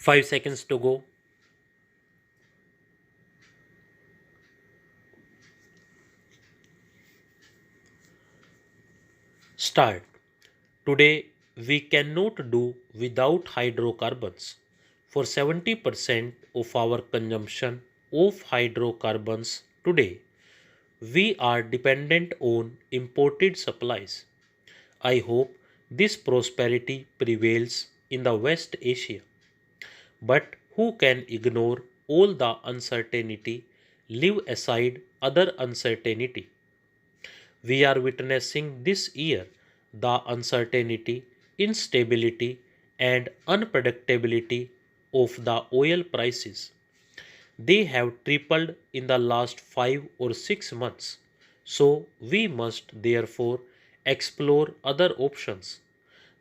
5 seconds to go. Start. Today, we cannot do without hydrocarbons. For 70% of our consumption of hydrocarbons today, we are dependent on imported supplies. I hope this prosperity prevails in the West Asia. But who can ignore all the uncertainty, leave aside other uncertainty? We are witnessing this year the uncertainty, instability, and unpredictability of the oil prices. They have tripled in the last 5 or 6 months. So we must therefore explore other options.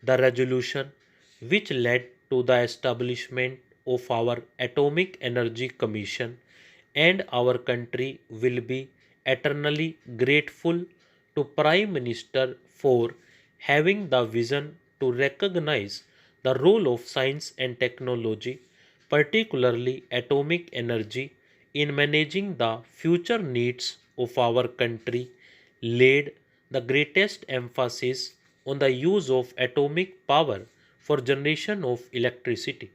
The resolution, which led to the establishment of our Atomic Energy Commission, and our country will be eternally grateful to Prime Minister for having the vision to recognize the role of science and technology, particularly atomic energy, in managing the future needs of our country, laid the greatest emphasis on the use of atomic power for generation of electricity.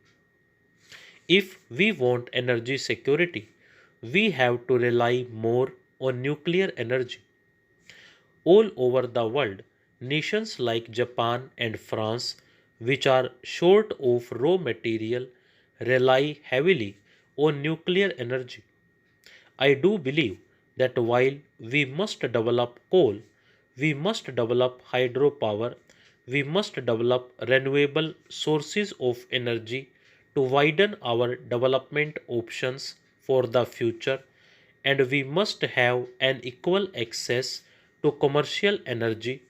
If we want energy security, we have to rely more on nuclear energy. All over the world, nations like Japan and France, which are short of raw material, rely heavily on nuclear energy. I do believe that while we must develop coal, we must develop hydropower, we must develop renewable sources of energy to widen our development options for the future, and we must have an equal access to commercial energy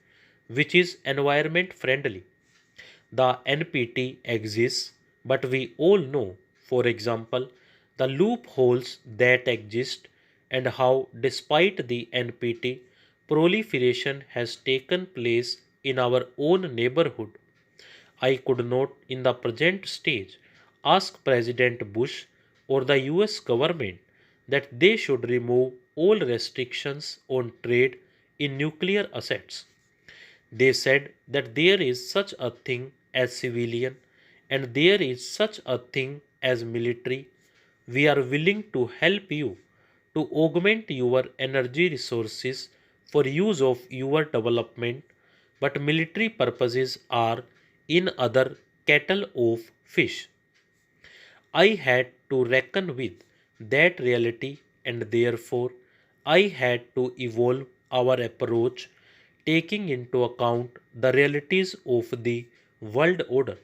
which is environment friendly. The NPT exists, but we all know, for example, the loopholes that exist and how, despite the NPT, proliferation has taken place in our own neighborhood. I could not, in the present stage, ask President Bush or the US government that they should remove all restrictions on trade in nuclear assets. They said that there is such a thing as civilian and there is such a thing as military. We are willing to help you to augment your energy resources for use of your development, but military purposes are in other kettle of fish. I had to reckon with that reality, and therefore I had to evolve our approach, taking into account the realities of the world order.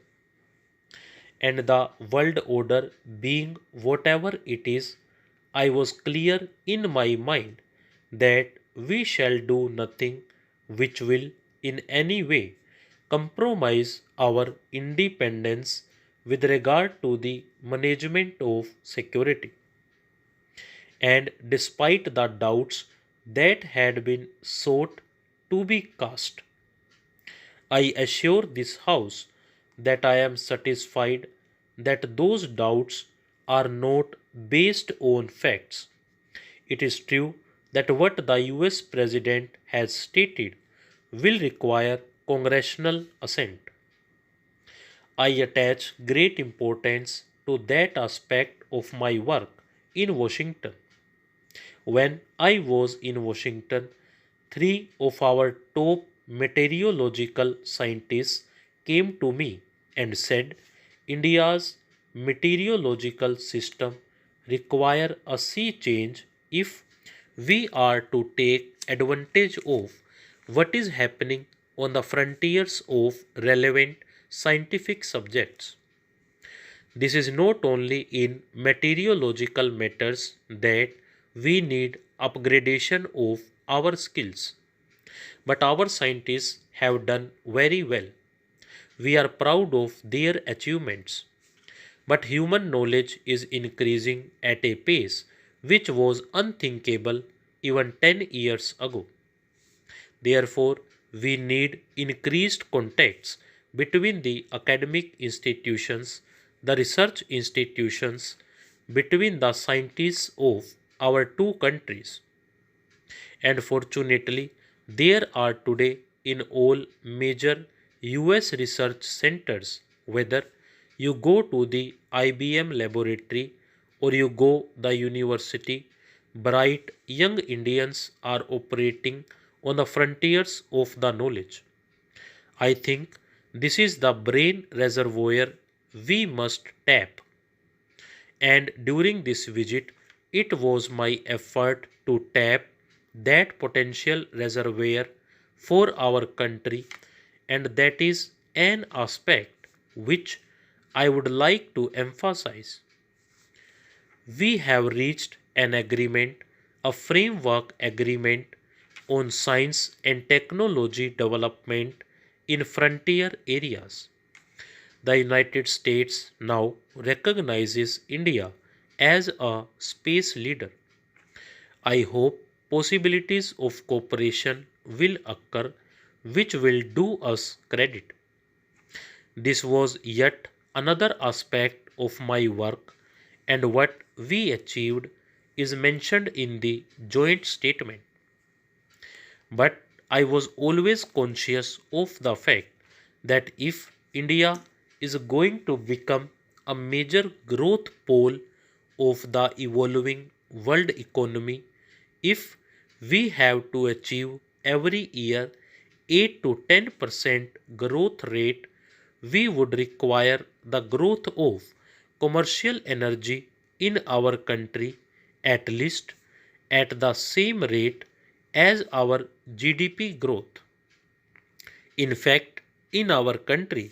And the world order being whatever it is, I was clear in my mind that we shall do nothing which will in any way compromise our independence with regard to the management of security. And despite the doubts that had been sought to be cast, I assure this House that I am satisfied that those doubts are not based on facts. It is true that what the US President has stated will require congressional assent. I attach great importance to that aspect of my work in Washington. When I was in Washington, three of our top meteorological scientists came to me and said India's meteorological system require a sea change if we are to take advantage of what is happening on the frontiers of relevant scientific subjects. This is not only in meteorological matters that we need upgradation of our skills, but our scientists have done very well. We are proud of their achievements. But human knowledge is increasing at a pace which was unthinkable even 10 years ago. Therefore, we need increased contacts between the academic institutions, the research institutions between the scientists of our two countries. And fortunately, there are today in all major US research centers, whether you go to the IBM laboratory or you go the university, bright young Indians are operating on the frontiers of the knowledge. I think this is the brain reservoir we must tap. And during this visit, it was my effort to tap that potential reservoir for our country, and that is an aspect which I would like to emphasize. We have reached an agreement, a framework agreement on science and technology development in frontier areas. The United States now recognizes India as a space leader. I hope possibilities of cooperation will occur which will do us credit. This was yet another aspect of my work, and what we achieved is mentioned in the joint statement. But I was always conscious of the fact that if India is going to become a major growth pole of the evolving world economy, if we have to achieve every year 8 to 10% growth rate, we would require the growth of commercial energy in our country at least at the same rate as our GDP growth. In fact, in our country,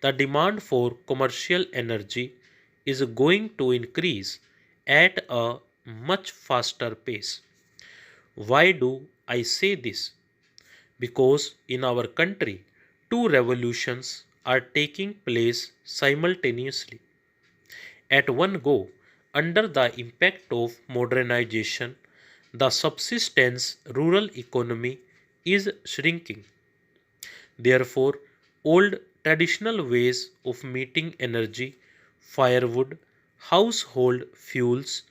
the demand for commercial energy is going to increase at a much faster pace. Why do I say this? Because in our country, two revolutions are taking place simultaneously. At one go, under the impact of modernization, the subsistence rural economy is shrinking. Therefore, old traditional ways of meeting energy, firewood, household fuels,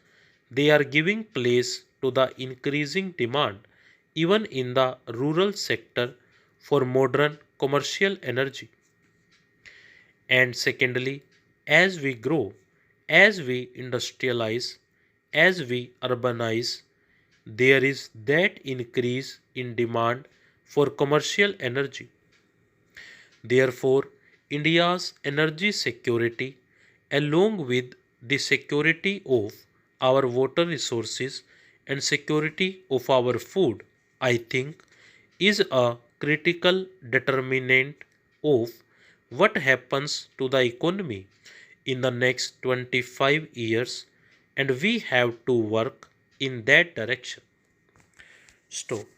they are giving place to the increasing demand even in the rural sector for modern commercial energy. And secondly, as we grow, as we industrialize, as we urbanize, there is that increase in demand for commercial energy. Therefore, India's energy security, along with the security of our water resources and security of our food, I think, is a critical determinant of what happens to the economy in the next 25 years, and we have to work in that direction. Stop.